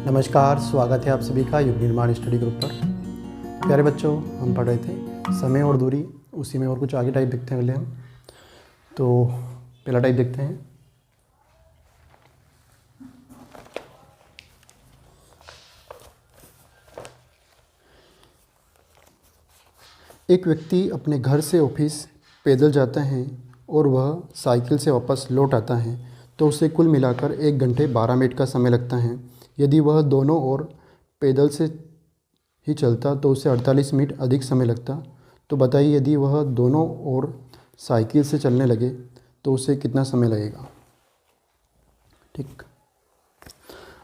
नमस्कार, स्वागत है आप सभी का युग निर्माण स्टडी ग्रुप पर। प्यारे बच्चों, हम पढ़ रहे थे समय और दूरी, उसी में और कुछ आगे टाइप देखते हैं पहले हम। तो पहला टाइप देखते हैं। एक व्यक्ति अपने घर से ऑफिस पैदल जाता है और वह साइकिल से वापस लौट आता है, तो उसे कुल मिलाकर 1 घंटे 12 मिनट का समय लगता है। यदि वह दोनों ओर पैदल से ही चलता तो उसे 48 मिनट अधिक समय लगता। तो बताइए, यदि वह दोनों ओर साइकिल से चलने लगे तो उसे कितना समय लगेगा। ठीक,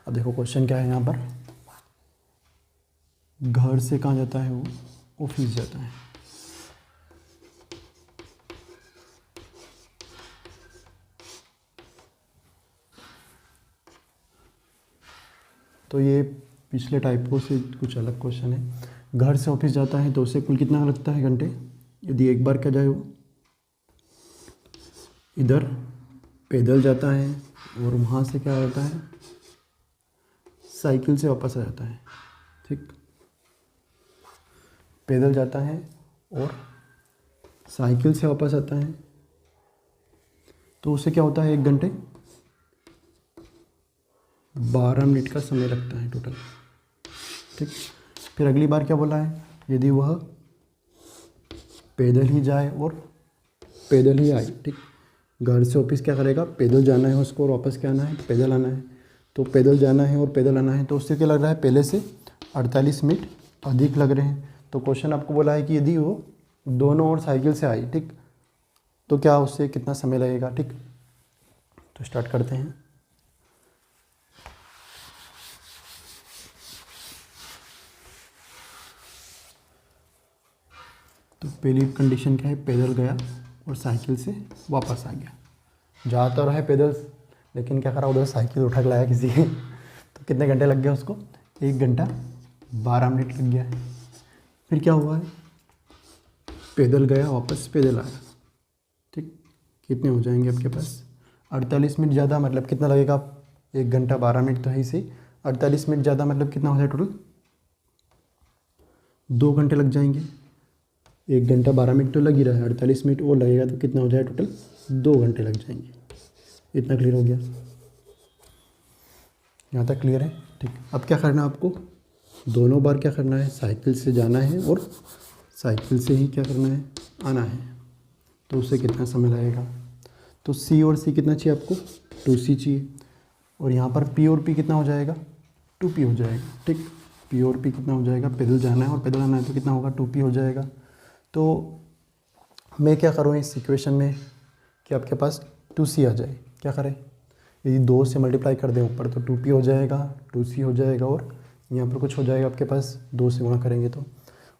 अब देखो क्वेश्चन क्या है यहाँ पर। घर से कहाँ जाता है वो, ऑफिस जाता है। तो ये पिछले टाइपों से कुछ अलग क्वेश्चन है। घर से ऑफिस जाता है तो उसे कुल कितना लगता है घंटे। यदि एक बार क्या जाए वो इधर पैदल जाता है और वहाँ से क्या होता है, साइकिल से वापस आ जाता है। ठीक, पैदल जाता है और साइकिल से वापस आता है, तो उसे क्या होता है 1 घंटे 12 मिनट का समय लगता है टोटल। ठीक, फिर अगली बार क्या बोला है, यदि वह पैदल ही जाए और पैदल ही आए। ठीक, घर से ऑफिस क्या करेगा, पैदल जाना है उसको और वापस क्या आना है, पैदल आना है। तो पैदल जाना है और पैदल आना है, तो उससे क्या लग रहा है, पहले से 48 मिनट अधिक लग रहे हैं। तो क्वेश्चन आपको बोला है कि यदि वो दोनों ओर साइकिल से आई, ठीक, तो क्या उससे कितना समय लगेगा। ठीक, तो स्टार्ट करते हैं। तो पहली कंडीशन क्या है, पैदल गया और साइकिल से वापस आ गया। जा तो रहा है पैदल, लेकिन क्या करा, उधर साइकिल उठा के लाया किसी के। तो कितने घंटे लग गए उसको, 1 घंटा 12 मिनट लग गया है। फिर क्या हुआ है, पैदल गया वापस पैदल आया। ठीक, कितने हो जाएंगे आपके पास, 48 मिनट ज़्यादा मतलब कितना लगेगा, 1 घंटा 12 मिनट तो है ही सही, 48 मिनट ज़्यादा मतलब कितना हो जाए टोटल, 2 घंटे लग जाएंगे। 1 घंटा 12 मिनट तो लग ही रहा है, 48 मिनट और लगेगा, तो कितना हो जाए टोटल, 2 घंटे लग जाएंगे। इतना क्लियर हो गया, यहाँ तक क्लियर है। ठीक, अब क्या करना है आपको, दोनों बार क्या करना है, साइकिल से जाना है और साइकिल से ही क्या करना है, आना है। तो उससे कितना समय लगेगा, तो सी और सी कितना चाहिए आपको, 2C चाहिए। और यहाँ पर पी और पी कितना हो जाएगा, 2P हो जाएगा। ठीक, पी और पी कितना हो जाएगा, पैदल जाना है और पैदल आना है, तो कितना होगा, 2P हो जाएगा। तो मैं क्या करूँ इस इक्वेशन में कि आपके पास 2C आ जाए। क्या करें, यदि 2 से मल्टीप्लाई कर दें ऊपर तो 2P हो जाएगा, 2C हो जाएगा, और यहाँ पर कुछ हो जाएगा आपके पास, 2 से गुणा करेंगे तो।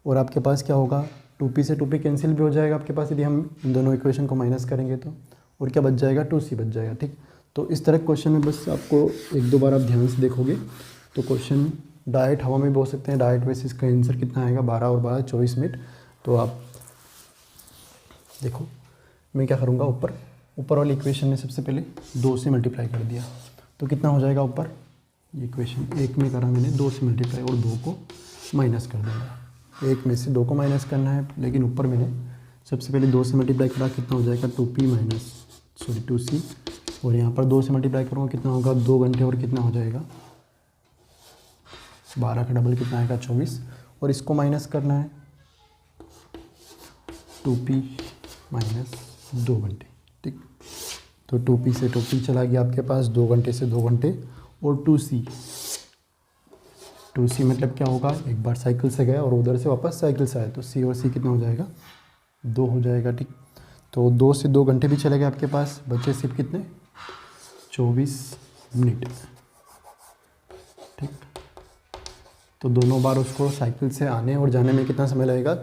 और आपके पास क्या होगा, 2P से 2P कैंसिल भी हो जाएगा आपके पास, यदि हम इन दोनों इक्वेशन को माइनस करेंगे तो। और क्या बच जाएगा, 2C बच जाएगा। ठीक, तो इस तरह क्वेश्चन में बस आपको 1-2 बार आप ध्यान से देखोगे तो क्वेश्चन डायरेक्ट हवा में भी हो सकते हैं। डायरेक्ट वैसे इसका आंसर कितना आएगा, 12 और 12 24 मिनट। तो आप देखो, मैं क्या करूँगा, ऊपर वाली इक्वेशन में सबसे पहले 2 से मल्टीप्लाई कर दिया, तो कितना हो जाएगा ऊपर, ये इक्वेशन 1 में करा मैंने 2 से मल्टीप्लाई और 2 को माइनस कर देंगे। 1 में से 2 को माइनस करना है, लेकिन ऊपर मैंने सबसे पहले 2 से मल्टीप्लाई करा, कितना हो जाएगा, 2C। और यहाँ पर 2 से मल्टीप्लाई करूँगा, कितना होगा, 2 घंटे, और कितना हो जाएगा, 12 का डबल कितना आएगा, 24। और इसको माइनस करना है, 2P माइनस 2 घंटे। ठीक, तो 2P से 2P चला गया आपके पास, 2 घंटे से 2 घंटे, और 2C मतलब क्या होगा, एक बार साइकिल से गया और उधर से वापस साइकिल से आया, तो C और C कितना हो जाएगा, 2 हो जाएगा। ठीक, तो 2 से 2 घंटे भी चले गए आपके पास, बचे सिर्फ कितने, 24 मिनट। ठीक, तो दोनों बार उसको साइकिल से आने और जाने में कितना समय लगेगा,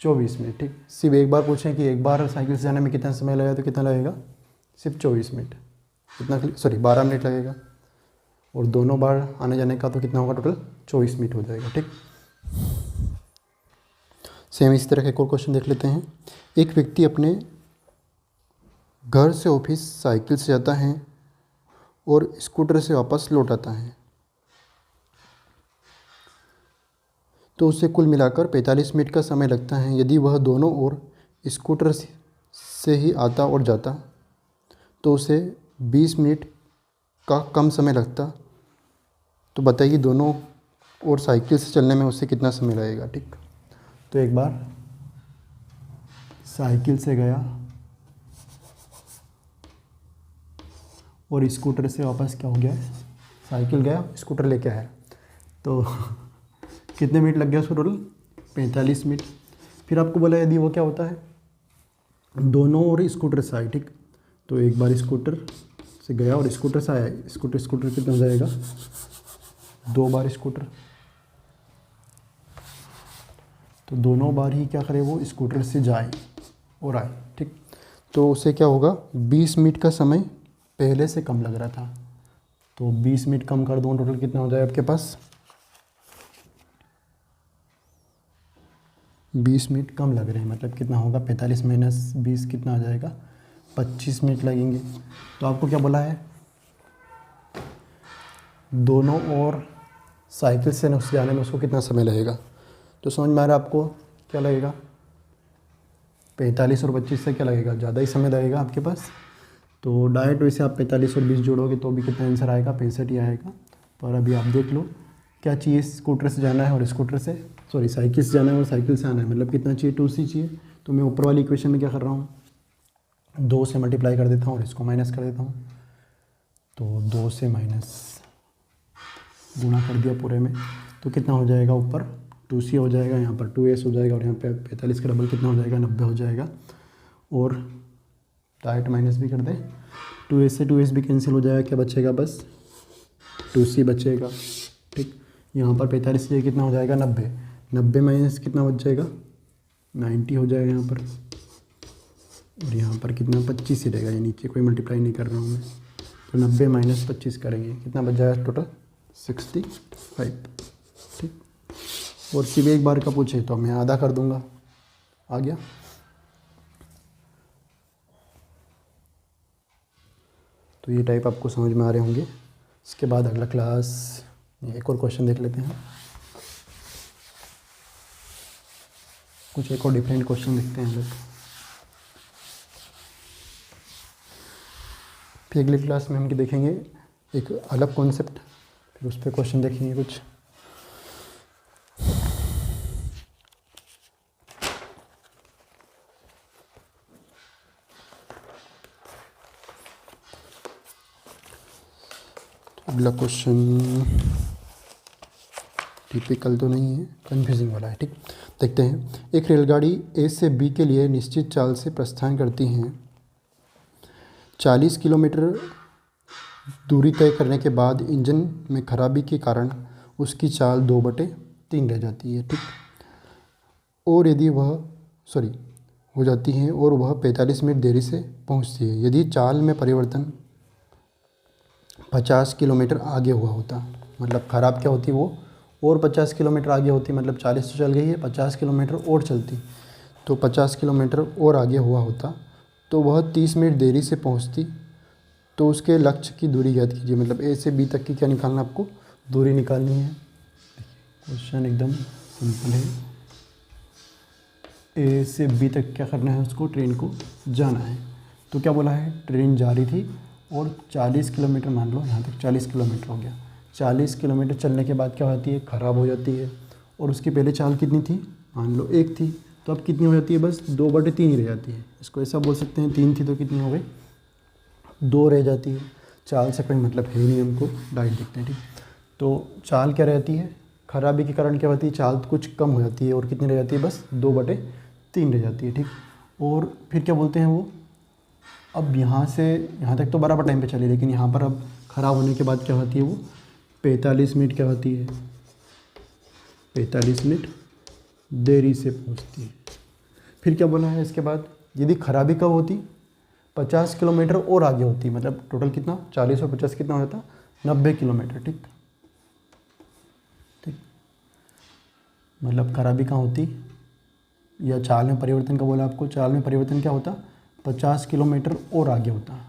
24 मिनट। ठीक, सिर्फ एक बार पूछें कि एक बार साइकिल से जाने में कितना समय लगेगा, तो कितना लगेगा, सिर्फ 24 मिनट, कितना 12 मिनट लगेगा। और दोनों बार आने जाने का तो कितना होगा, टोटल 24 मिनट हो जाएगा। ठीक, सेम इसी तरह का एक और क्वेश्चन देख लेते हैं। एक व्यक्ति अपने घर से ऑफिस साइकिल से जाता है और स्कूटर से वापस लौट आता है। तो उसे कुल मिलाकर 45 मिनट का समय लगता है। यदि वह दोनों ओर स्कूटर से ही आता और जाता तो उसे 20 मिनट का कम समय लगता। तो बताइए दोनों ओर साइकिल से चलने में उसे कितना समय लगेगा। ठीक, तो एक बार साइकिल से गया और स्कूटर से वापस क्या हो गया, साइकिल गया स्कूटर लेके आया, तो कितने मिनट लग गया उसको टोटल, 45 मिनट। फिर आपको बोला यदि वो क्या होता है, दोनों ओर स्कूटर से आए। ठीक, तो एक बार स्कूटर से गया और स्कूटर से आया, स्कूटर कितना हो जाएगा, 2 बार स्कूटर, तो दोनों बार ही क्या करे वो स्कूटर से जाए और आए। ठीक, तो उसे क्या होगा, 20 मिनट का समय पहले से कम लग रहा था, तो 20 मिनट कम कर दो, टोटल कितना हो जाए आपके पास, 20 मिनट कम लग रहे हैं, मतलब कितना होगा, 45 माइनस 20 कितना आ जाएगा, 25 मिनट लगेंगे। तो आपको क्या बोला है, दोनों ओर साइकिल से उस जाने में उसको कितना समय लगेगा। तो समझ में आ रहा है आपको क्या लगेगा, 45 और 25 से क्या लगेगा, ज़्यादा ही समय लगेगा आपके पास। तो डायरेक्ट वैसे आप 45 और 20 जोड़ोगे तो भी कितना आंसर आएगा, 65 ही आएगा। पर अभी आप देख लो क्या चाहिए, स्कूटर से जाना है और स्कूटर से साइकिल से जाना है और साइकिल से आना है, मतलब कितना चाहिए, 2c चाहिए। तो मैं ऊपर वाली इक्वेशन में क्या कर रहा हूँ, 2 से मल्टीप्लाई कर देता हूँ और इसको माइनस कर देता हूँ। तो 2 से माइनस गुणा कर दिया पूरे में, तो कितना हो जाएगा, ऊपर 2c हो जाएगा, यहाँ पर 2s हो जाएगा और यहाँ पे 45 का डबल कितना हो जाएगा, 90 हो जाएगा। और डायरेक्ट माइनस भी कर दे, 2s से 2s भी कैंसिल हो जाएगा, क्या बचेगा, बस 2c बचेगा। ठीक, यहाँ पर 45 से कितना हो जाएगा, 90 माइनस कितना बच जाएगा, 90 हो जाएगा यहाँ पर, और यहाँ पर कितना 25 ही रहेगा, ये नीचे कोई मल्टीप्लाई नहीं कर रहा हूँ मैं। तो 90 माइनस 25 करेंगे, कितना बच जाएगा टोटल, 65। ठीक, और सिर्फ एक बार का पूछे तो मैं आधा कर दूंगा, आ गया। तो ये टाइप आपको समझ में आ रहे होंगे। इसके बाद अगला क्लास एक और क्वेश्चन देख लेते हैं, कुछ एक और डिफरेंट क्वेश्चन देखते हैं हम लोग। फिर अगली क्लास में हम देखेंगे एक अलग कॉन्सेप्ट, फिर उस पर क्वेश्चन देखेंगे कुछ। अगला क्वेश्चन टिपिकल तो नहीं है, कन्फ्यूजिंग वाला है। ठीक, देखते हैं। एक रेलगाड़ी ए से बी के लिए निश्चित चाल से प्रस्थान करती हैं। 40 किलोमीटर दूरी तय करने के बाद इंजन में खराबी के कारण उसकी चाल 2/3 रह जाती है। ठीक, और यदि वह हो जाती है और वह 45 मिनट देरी से पहुंचती है। यदि चाल में परिवर्तन 50 किलोमीटर आगे हुआ होता, मतलब ख़राब क्या होती वो, और 50 किलोमीटर आगे होती, मतलब 40 तो चल गई है, 50 किलोमीटर और चलती, तो 50 किलोमीटर और आगे हुआ होता तो वह 30 मिनट देरी से पहुंचती। तो उसके लक्ष्य की दूरी ज्ञात कीजिए, मतलब ए से बी तक की क्या निकालना, आपको दूरी निकालनी है। क्वेश्चन एकदम सिंपल है, ए से बी तक क्या करना है, उसको ट्रेन को जाना है। तो क्या बोला है, ट्रेन जा रही थी और 40 किलोमीटर, मान लो यहाँ तक 40 किलोमीटर हो गया, 40 किलोमीटर चलने के बाद क्या होती है, ख़राब हो जाती है। और उसकी पहले चाल कितनी थी, मान लो 1 थी, तो अब कितनी हो जाती है, बस 2/3 ही रह जाती है। इसको ऐसा बोल सकते हैं, 3 थी तो कितनी हो गई, 2 रह जाती है। चाल से कोई मतलब है नहीं हमको, डायरेक्ट देखते हैं। ठीक, तो चाल क्या रहती है, खराबी के कारण क्या होती है, चाल कुछ कम हो जाती है और कितनी रह जाती है, बस 2/3 रह जाती है। ठीक, और फिर क्या बोलते हैं वो, अब यहाँ से यहाँ तक तो बराबर टाइम पे चली, लेकिन यहाँ पर अब ख़राब होने के बाद क्या होती है वो, 45 मिनट क्या होती है, 45 मिनट देरी से पहुँचती है। फिर क्या बोला है इसके बाद, यदि खराबी कब होती, 50 किलोमीटर और आगे होती, मतलब टोटल कितना, 40 और 50 कितना हो जाता, 90 किलोमीटर। ठीक, मतलब खराबी कहाँ होती, या चाल में परिवर्तन का बोला आपको, चाल में परिवर्तन क्या होता, 50 किलोमीटर और आगे होता।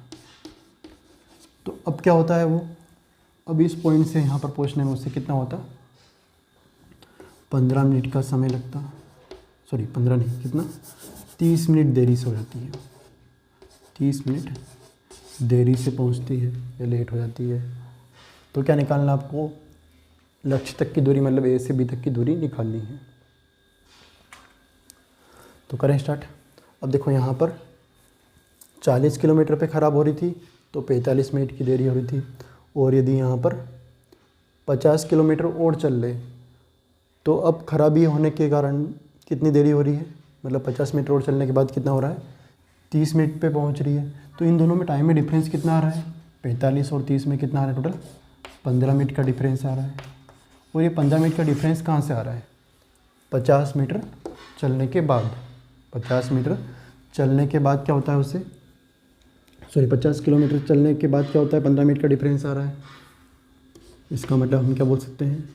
तो अब क्या होता है वो, अब इस पॉइंट से यहाँ पर पहुँचने में उससे कितना होता, 15 मिनट का समय लगता, सॉरी 15 नहीं, कितना 30 मिनट देरी से हो जाती है, 30 मिनट देरी से पहुंचती है या लेट हो जाती है। तो क्या निकालना आपको, लक्ष्य तक की दूरी, मतलब ए से बी तक की दूरी निकालनी है। तो करें स्टार्ट। अब देखो यहाँ पर 40 किलोमीटर पे ख़राब हो रही थी तो 45 मिनट की देरी हो रही थी, और यदि यहाँ पर 50 किलोमीटर और चल रहे तो अब खराबी होने के कारण कितनी देरी हो रही है, मतलब 50 मीटर और चलने के बाद कितना हो रहा है, 30 मिनट पे पहुँच रही है। तो इन दोनों में टाइम में डिफरेंस कितना आ रहा है, 45 और 30 में कितना आ रहा है, टोटल 15 मिनट का डिफरेंस आ रहा है। और ये 15 मिनट का डिफरेंस कहाँ से आ रहा है, 50 मीटर चलने के बाद, 50 मीटर चलने के बाद क्या होता है उससे, सॉरी 50 किलोमीटर चलने के बाद क्या होता है, 15 मिनट का डिफरेंस आ रहा है। इसका मतलब हम क्या बोल सकते हैं,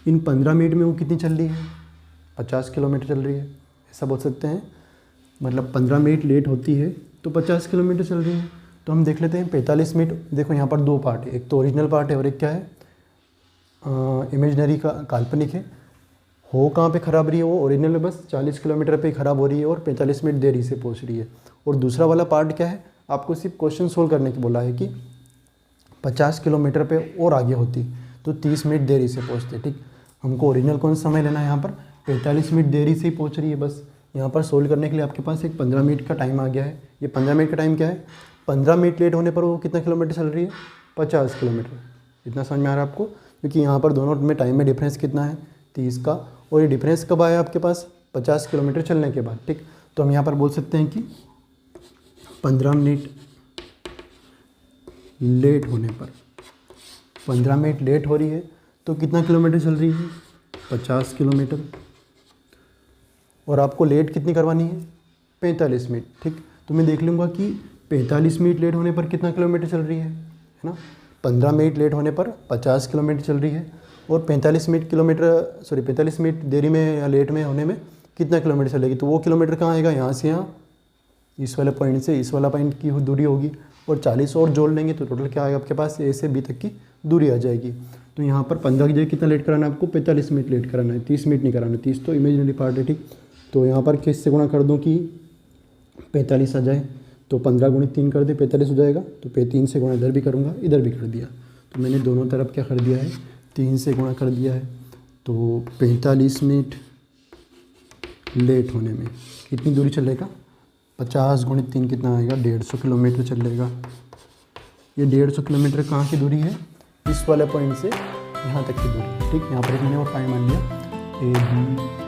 इन 15 मिनट में वो कितनी चल रही है, 50 किलोमीटर चल रही है, ऐसा बोल सकते हैं। मतलब 15 मिनट लेट होती है तो 50 किलोमीटर चल रही है। तो हम देख लेते हैं 45 मिनट। देखो यहाँ पर दो पार्ट है, एक तो ओरिजिनल पार्ट है और एक क्या है, इमेजनरी का, काल्पनिक है। हो कहाँ पे ख़राब रही है, वो ओरिजिनल में बस 40 किलोमीटर पे ख़राब हो रही है और 45 मिनट देरी से पहुँच रही है। और दूसरा वाला पार्ट क्या है, आपको सिर्फ क्वेश्चन सोल्व करने की बोला है कि 50 किलोमीटर पे और आगे होती तो 30 मिनट देरी से पहुँचते। ठीक, हमको ओरिजिनल कौन सा समय लेना है, यहाँ पर 45 मिनट देरी से ही पहुँच रही है। बस यहाँ पर सोल्व करने के लिए आपके पास एक 15 मिनट का टाइम आ गया है। ये 15 मिनट का टाइम क्या है, 15 मिनट लेट होने पर वो कितना किलोमीटर चल रही है, 50 किलोमीटर। इतना समझ में आ रहा है आपको, क्योंकि यहाँ पर दोनों में टाइम में डिफरेंस कितना है, 30 का। और ये डिफरेंस कब आया आपके पास, 50 किलोमीटर चलने के बाद। ठीक, तो हम यहाँ पर बोल सकते हैं कि 15 मिनट लेट होने पर, 15 मिनट लेट हो रही है तो कितना किलोमीटर चल रही है, 50 किलोमीटर। और आपको लेट कितनी करवानी है, 45 मिनट। ठीक, तो मैं देख लूँगा कि 45 मिनट लेट होने पर कितना किलोमीटर चल रही है ना। 15 मिनट लेट होने पर 50 किलोमीटर चल रही है, और 45 मिनट देरी में या लेट में होने में कितना किलोमीटर चलेगी। तो वो किलोमीटर कहाँ आएगा, यहाँ से यहाँ, इस वाले पॉइंट से इस वाला पॉइंट की दूरी होगी, और 40 और जोड़ लेंगे तो टोटल क्या आएगा आपके पास, ए से बी तक की दूरी आ जाएगी। तो यहाँ पर 15 की जगह कितना लेट कराना है आपको, 45 मिनट लेट कराना है, 30 मिनट नहीं कराना है। 30 तो इमेजिनरी पार्ट है। ठीक, तो यहाँ पर किस से गुणा कर दूँ कि 45 आ जाए, तो 15 गुणित 3 कर दे, 45 हो जाएगा। तो 3 से गुणा इधर भी करूँगा, इधर भी कर दिया, तो मैंने दोनों तरफ क्या कर दिया है, 3 से गुणा कर दिया है। तो 45 मिनट लेट होने में कितनी दूरी चलेगा, 50 गुणित 3 कितना आएगा, 150 किलोमीटर चलेगा। ये 150 किलोमीटर कहाँ की दूरी है, इस वाले पॉइंट से यहाँ तक की दूरी। ठीक, यहाँ पर एक मैंने और टाइम मान लिया, ए बी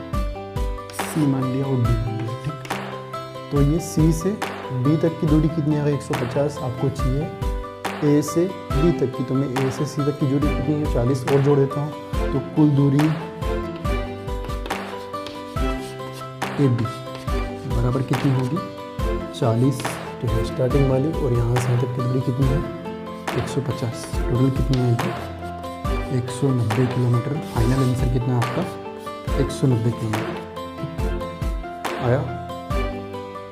सी मान लिया और डी मान लिया। ठीक, तो ये सी से बी तक की दूरी कितनी आएगा, 150 आपको चाहिए ए से बी तक की। तो मैं ए से सी तक की दूरी कितनी है, 40 और जोड़ देता हूँ। तो कुल दूरी ए बी बराबर कितनी होगी, 40 तो है स्टार्टिंग वाली, और यहाँ से यहाँ तक की दूरी कितनी है, 150। टोटल कितनी आएगी, 190 किलोमीटर। फाइनल आंसर कितना है आपका, 190 किलोमीटर आया।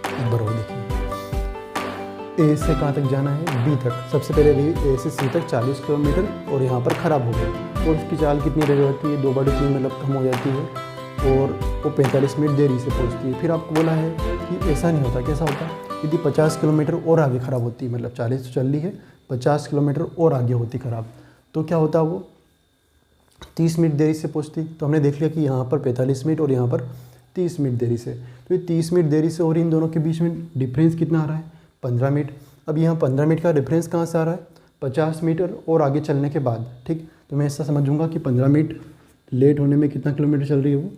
एक बार और देखिए, ए से कहाँ तक जाना है, बी तक। सबसे पहले ए से सी तक 40 किलोमीटर, और यहाँ पर ख़राब हो गया तो उसकी चाल कितनी रह जाती है, 2/3 मतलब कम हो जाती है, और वो 45 मिनट देरी से पहुँचती है। फिर आपको बोला है कि ऐसा नहीं होता, कैसा होता, यदि 50 किलोमीटर और आगे ख़राब होती है, मतलब 40 तो चल रही है, 50 किलोमीटर और आगे होती ख़राब, तो क्या होता, वो 30 मिनट देरी से पहुँचती। तो हमने देख लिया कि यहाँ पर 45 मिनट और यहाँ पर 30 मिनट देरी से। तो ये 30 मिनट देरी से, और इन दोनों के बीच में डिफरेंस कितना आ रहा है, 15 मिनट। अब यहाँ 15 मिनट का डिफरेंस कहाँ से आ रहा है, 50 मीटर और आगे चलने के बाद। ठीक, तो मैं ऐसा समझूंगा कि 15 मिनट लेट होने में कितना किलोमीटर चल रही है, वो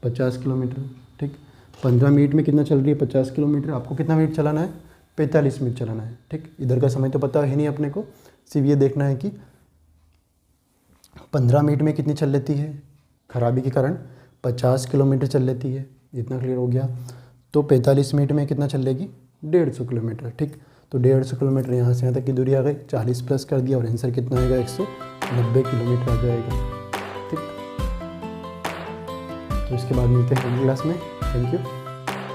50 किलोमीटर। ठीक, 15 मिनट में कितना चल रही है, 50 किलोमीटर। आपको कितना मिनट चलाना है, 45 मिनट चलाना है। ठीक, इधर का समय तो पता है नहीं अपने को, सिर्फ ये देखना है कि 15 मिनट में कितनी चल लेती है, खराबी के कारण 50 किलोमीटर चल लेती है। इतना क्लियर हो गया। तो 45 मिनट में कितना चल लेगी, 150 किलोमीटर। ठीक, तो 150 किलोमीटर यहाँ से यहाँ तक की दूरी आ गई, 40 प्लस कर दिया, और आंसर कितना आएगा, 190 किलोमीटर आ जाएगा। ठीक, तो इसके बाद मिलते हैं अगली क्लास में। Thank you.